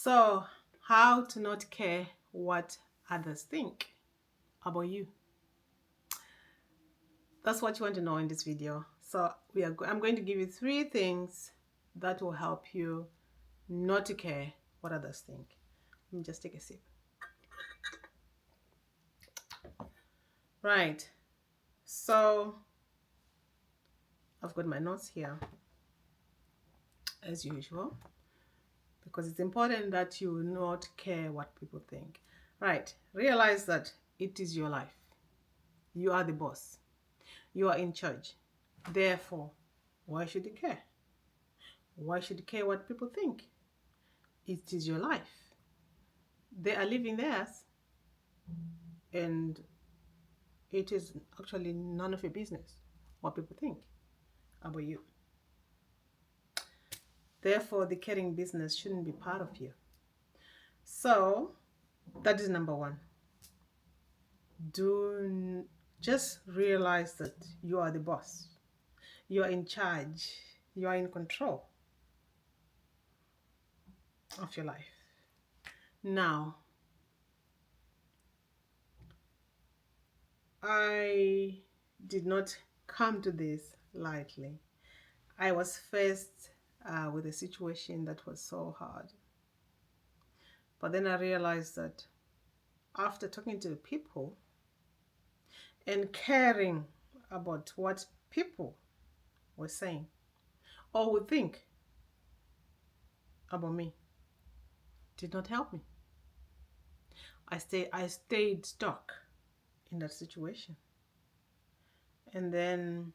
So, how to not care what others think about you? That's what you want to know in this video. So, I'm going to give you 3 things that will help you not to care what others think. Let me just take a sip. Right. So, I've got my notes here as usual because it's important that you not care what people think. Right. Realize that it is your life. You are the boss. You are in charge. Therefore, why should you care? Why should you care what people think? It is your life. They are living theirs, and it is actually none of your business what people think about you. Therefore, the caring business shouldn't be part of you. So, that is number one. Just realize that you are the boss. You are in charge. You are in control of your life. Now, I did not come to this lightly. I was faced with a situation that was so hard. But then I realized that after talking to the people and caring about what people were saying or would think about me, did not help me. I stayed stuck in that situation. And then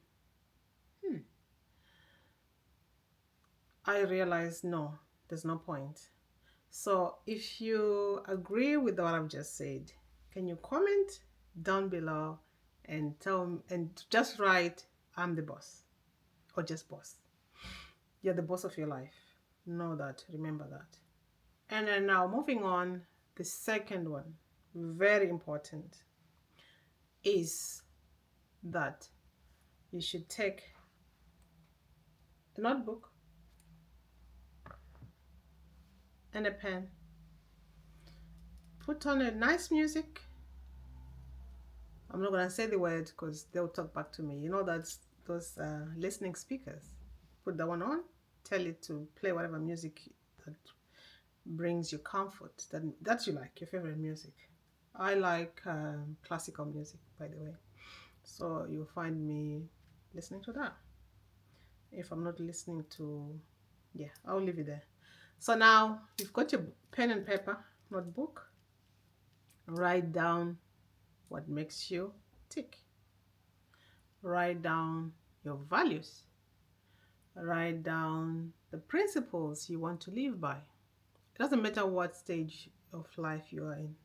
I realized, no, there's no point. So if you agree with what I've just said, can you comment down below and just write, I'm the boss, or just boss. You're the boss of your life. Know that, remember that. And then now moving on, the second one, very important, is that you should take a notebook and a pen, put on a nice music. I'm not gonna say the word because they'll talk back to me. You know, that's those listening speakers. Put that one on, tell it to play whatever music that brings you comfort, that you like, your favorite music. I like classical music, by the way. So you'll find me listening to that. If I'm not listening to, yeah, I'll leave it there. So now you've got your pen and paper, notebook. Write down what makes you tick. Write down your values. Write down the principles you want to live by. It doesn't matter what stage of life you are in.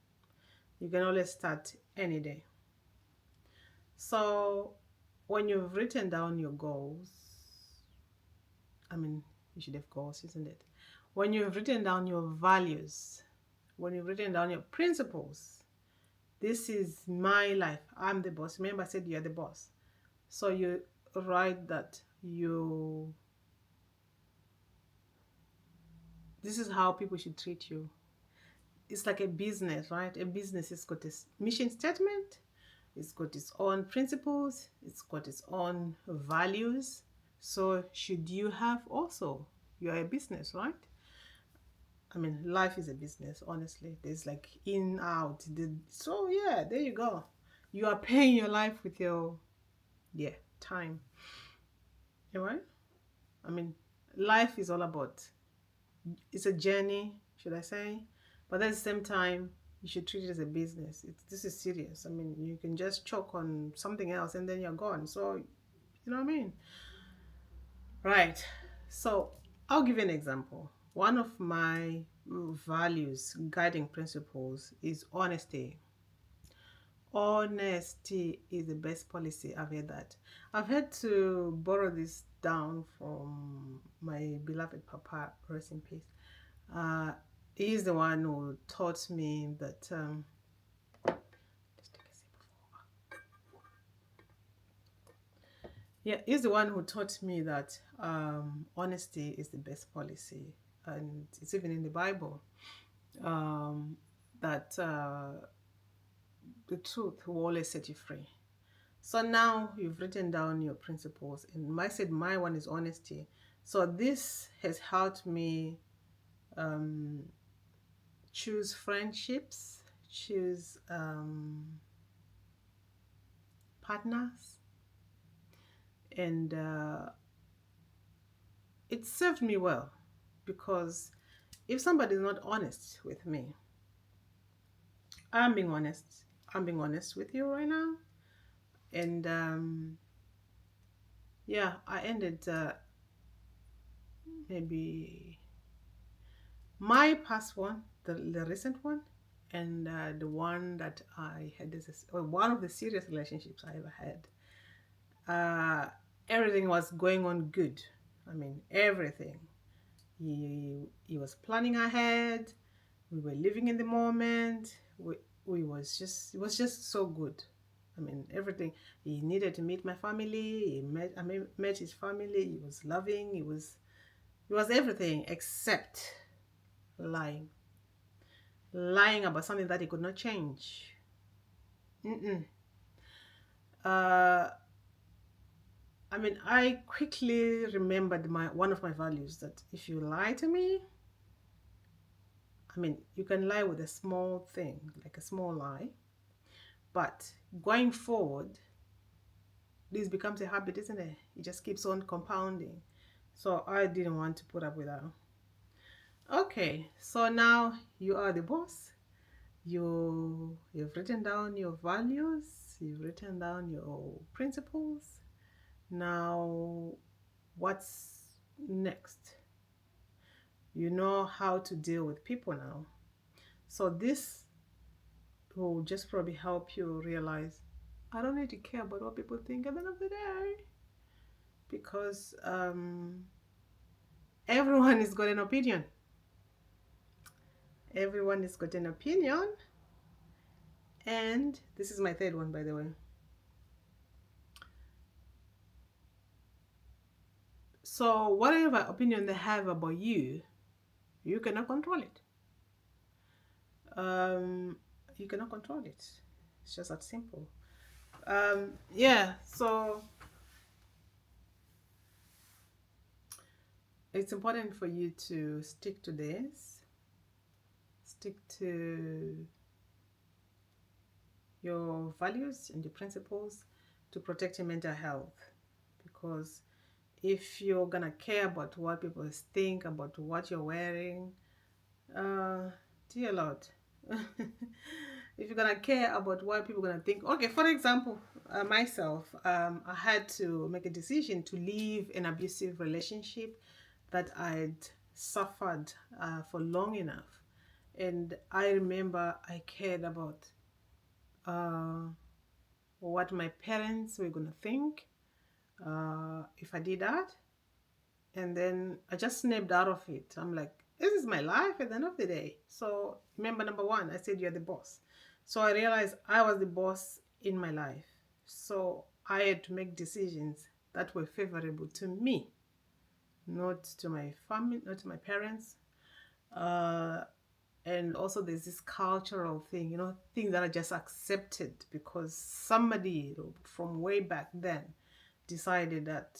You can always start any day. So when you've written down your goals, you should have goals, isn't it? When you've written down your values, when you've written down your principles, this is my life. I'm the boss. Remember, I said you're the boss. So you write that this is how people should treat you. It's like a business, right? A business has got a mission statement. It's got its own principles. It's got its own values. So should you have also? You're a business, right? Life is a business, honestly. There's like in, out. So yeah, there you go. You are paying your life with your, time. Right? Life is all about, it's a journey, should I say? But at the same time, you should treat it as a business. This is serious. You can just choke on something else and then you're gone. So, you know what I mean? Right. So, I'll give you an example. One of my values, guiding principles, is honesty. Honesty is the best policy. I've heard that. I've had to borrow this down from my beloved papa, rest in peace. He's the one who taught me that. Just take a sip of water. Yeah, he's the one who taught me that honesty is the best policy. and it's even in the Bible, um, that the truth will always set you free. So now you've written down your principles, and I said my one is honesty. So this has helped me um, choose friendships, choose partners, and it served me well, because if somebody is not honest with me, I'm being honest. I'm being honest with you right now, and yeah, I ended maybe my past one, the recent one, and the one that I had, or one of the serious relationships I ever had. Uh, Everything was going on good. I mean, everything. He was planning ahead. We were living in the moment. We was just it was just so good. I mean, everything. He needed to meet my family. Met his family. He was loving. He was everything except lying. Lying about something that he could not change. Mm-mm. Uh, I mean, I quickly remembered my one of my values, that if you lie to me, I mean, you can lie with a small thing, like a small lie, but going forward, this becomes a habit, isn't it? It just keeps on compounding. So I didn't want to put up with that. Okay, so now you are the boss. You've written down your values, you've written down your principles. Now, what's next? You know how to deal with people now. So this will just probably help you realize, I don't need to care about what people think at the end of the day, because everyone has got an opinion. Everyone has got an opinion. And this is my third one, by the way. So whatever opinion they have about you, you cannot control it. Um, you cannot control it. It's just that simple. Yeah, so it's important for you to stick to this, stick to your values and your principles to protect your mental health. Because if you're gonna care about what people think about what you're wearing, dear Lord, if you're gonna care about what people are gonna think, okay, for example, myself, I had to make a decision to leave an abusive relationship that I'd suffered for long enough, and I remember I cared about uh, what my parents were gonna think if I did that. And then I just snapped out of it. I'm like, this is my life at the end of the day. So remember, number one, I said you're the boss. So I realized I was the boss in my life. So I had to make decisions that were favorable to me, not to my family, not to my parents. Uh, and also there's this cultural thing, things that are just accepted because somebody from way back then decided that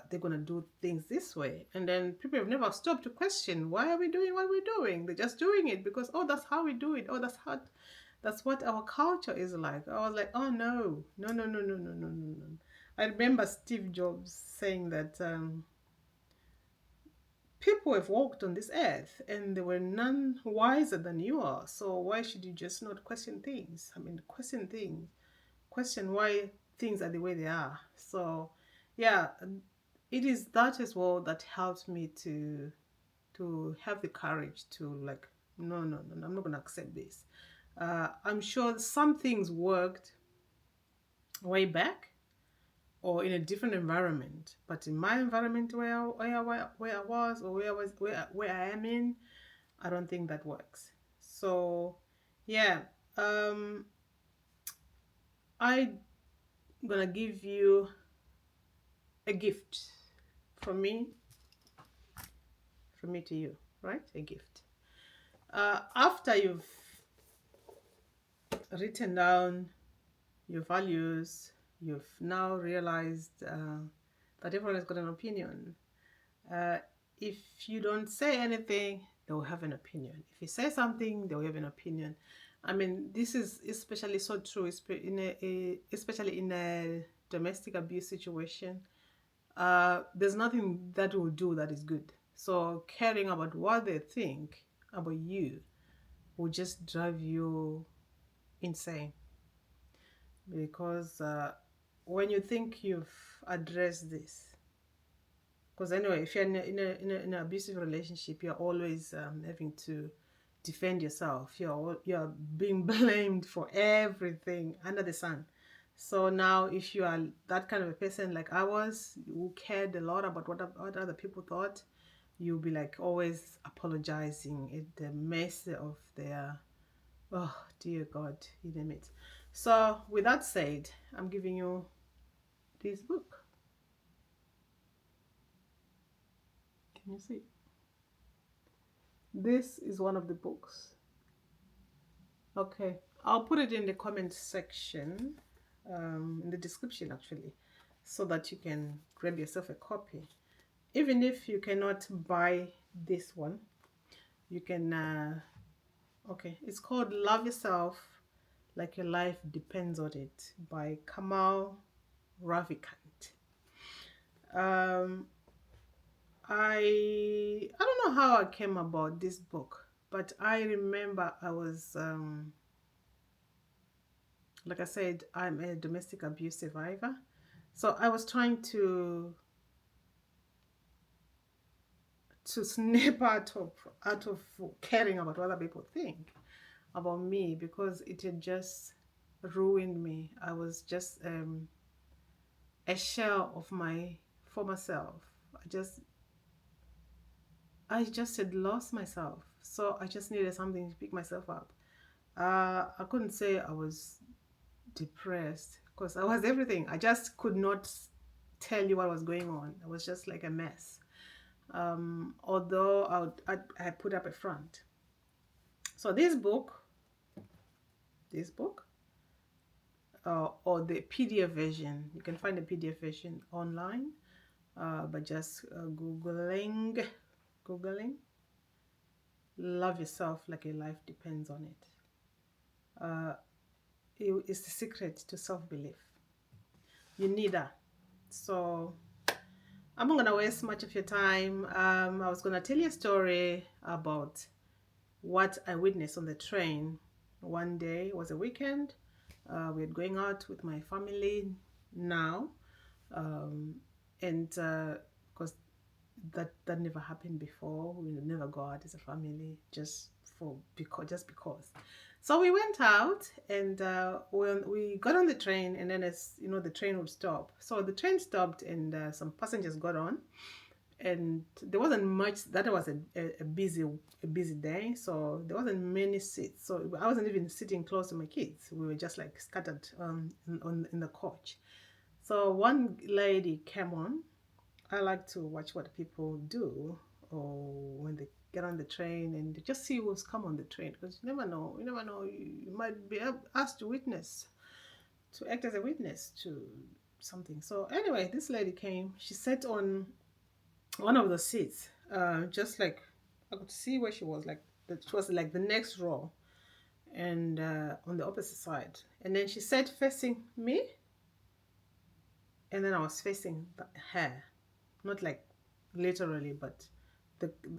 they're going to do things this way, and then people have never stopped to question, why are we doing what we're doing? They're just doing it because, oh, that's how we do it. Oh, that's what our culture is like. I was like, oh, no, no, no, no, no, no, no, no, no. I remember Steve Jobs saying that people have walked on this earth and there were none wiser than you are. So why should you just not question things? I mean, question things, question why things are the way they are. So, yeah, it is that as well that helps me to have the courage to, like, no, no, no, no, I'm not going to accept this. I'm sure some things worked way back or in a different environment, but in my environment where I was, or where I am in, I don't think that works. So yeah, I'm gonna give you a gift from me to you. right? A gift. After you've written down your values, you've now realized that everyone has got an opinion. Uh, if you don't say anything, they'll have an opinion. If you say something, they'll have an opinion. I mean, this is especially so true, especially in a domestic abuse situation. There's nothing that will do that is good. So caring about what they think about you will just drive you insane because when you think you've addressed this, because anyway, if you're in an abusive relationship, you're always having to defend yourself. You're being blamed for everything under the sun. So now, if you are that kind of a person like I was, who cared a lot about what other people thought, you'll be like always apologizing at the mercy of their, oh dear God, you name it. So with that said, I'm giving you this book. Can you see? This is one of the books. Okay, I'll put it in the comment section, in the description actually, so that you can grab yourself a copy. Even if you cannot buy this one, you can, okay, it's called Love Yourself Like Your Life Depends on It by Kamal Ravikant. I don't know how I came about this book, but I remember I was like I said, I'm a domestic abuse survivor. So I was trying to snap out of caring about what other people think about me because it had just ruined me. I was just a shell of my former self. I just had lost myself. So I just needed something to pick myself up. I couldn't say I was depressed because I was everything. I just could not tell you what was going on. I was just like a mess. Although I put up a front. So this book, or the PDF version, you can find the PDF version online by just googling "Love Yourself Like Your Life Depends on It." It's the secret to self-belief. You need that. So I'm not gonna waste much of your time. I was gonna tell you a story about what I witnessed on the train. One day, it was a weekend. We were going out with my family now, um, and because that never happened before, we would never go out as a family just because. So we went out, and when we got on the train, and then as you know, the train would stop. So the train stopped, and some passengers got on, and there wasn't much. That was a busy day, so there wasn't many seats. So I wasn't even sitting close to my kids. We were just like scattered in the coach. So one lady came on. I like to watch what people do, or when they get on the train and just see who's come on the train, because you never know. You never know. You might be asked to act as a witness to something. So anyway, this lady came. She sat on one of the seats, just like I could see where she was, like she was like the next row, and on the opposite side. And then she sat facing me, and then I was facing her, not like literally, but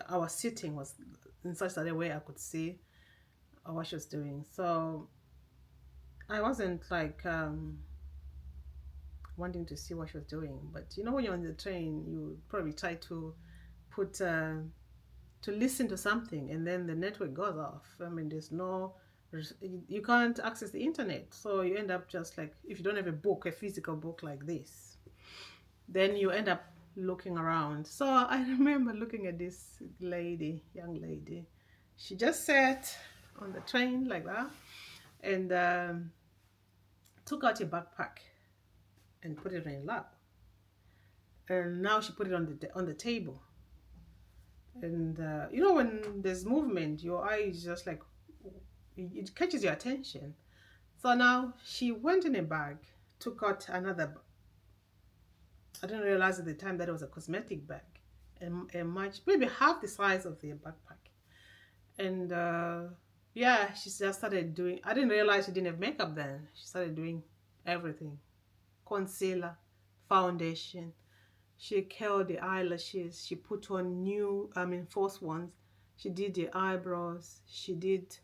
our sitting was in such a way I could see what she was doing. So I wasn't like wanting to see what she was doing, but you know, when you're on the train, you probably try to put to listen to something, and then the network goes off. I mean, you can't access the internet, so you end up just like, if you don't have a physical book like this, then you end up looking around. So I remember looking at this young lady. She just sat on the train like that, and took out a backpack and put it on her lap, and now she put it on the table. And you know, when there's movement, your eye is just like, it catches your attention. So now she went in a bag, took out another. I didn't realize at the time that it was a cosmetic bag, and a much maybe half the size of the backpack. And yeah, she just started doing. I didn't realize she didn't have makeup then. She started doing everything: concealer, foundation. She curled the eyelashes. She put on false ones. She did the eyebrows. She did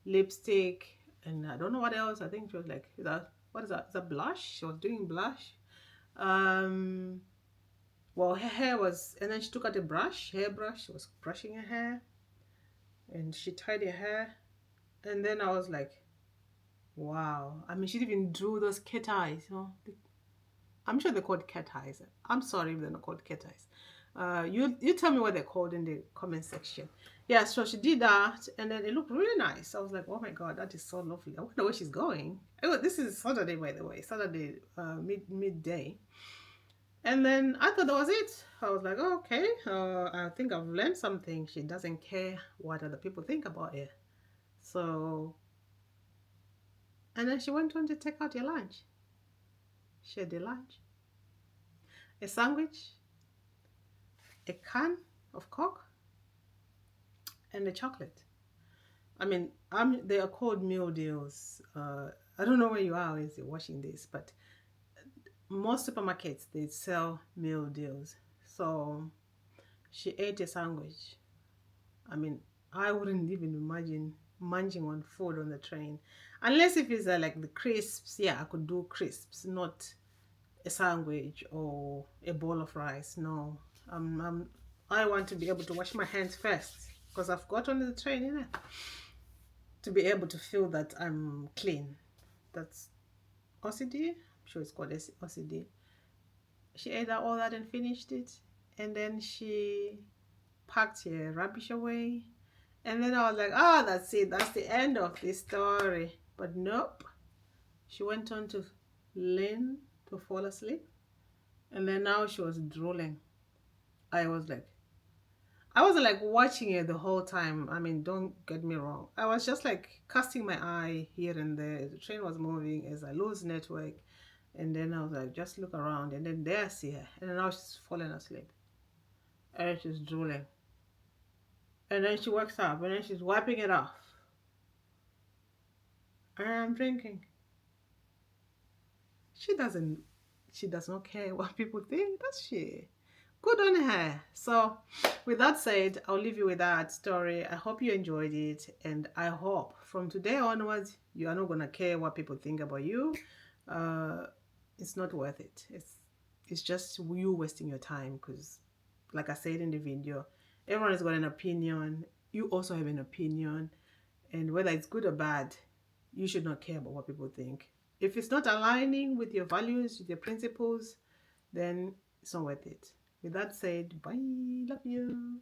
lipstick, and I don't know what else. I think she was like, is that what is that? Is that blush? She was doing blush. Um, well, her hair was, and then she took out a hairbrush. She was brushing her hair, and she tied her hair. And then I was like, wow. I mean, she even drew those cat eyes. I'm sure they're called cat eyes. I'm sorry if they're not called cat eyes. You tell me what they're called in the comment section. Yeah, so she did that, and then it looked really nice. I was like, oh my god, that is so lovely. I wonder where she's going. This is Saturday, by the way, Saturday midday. And then I thought that was it. I was like, oh, okay, I think I've learned something. She doesn't care what other people think about her. So, and then she went on to take out your lunch. She had the lunch, a sandwich, a can of Coke, and a chocolate. I mean, they are called meal deals. I don't know where you are as you're watching this, but most supermarkets they sell meal deals. So she ate a sandwich. I mean, I wouldn't even imagine munching on food on the train, unless if it's like the crisps. Yeah, I could do crisps, not a sandwich or a bowl of rice. No, I want to be able to wash my hands first because I've got on the train, to be able to feel that I'm clean. That's OCD. I'm sure it's called OCD. She ate all that and finished it, and then she packed her rubbish away. And then I was like, oh, that's it. That's the end of this story. But nope. She went on to lean to fall asleep. And then now she was drooling. I was like, I wasn't like watching it the whole time. I mean, don't get me wrong. I was just like casting my eye here and there. The train was moving as I lose network. And then I was like, just look around. And then there I see her. And then now she's falling asleep. And she's drooling. And then she wakes up and then she's wiping it off. And I'm thinking, she doesn't, she does not care what people think, does she? Good on her. So with that said, I'll leave you with that story. I hope you enjoyed it, and I hope from today onwards you are not gonna care what people think about you. uh it's not worth it. It's just you wasting your time, because like I said in the video, everyone has got an opinion. You also have an opinion, and whether it's good or bad, you should not care about what people think. If it's not aligning with your values, with your principles, then it's not worth it. With that said, bye. Love you.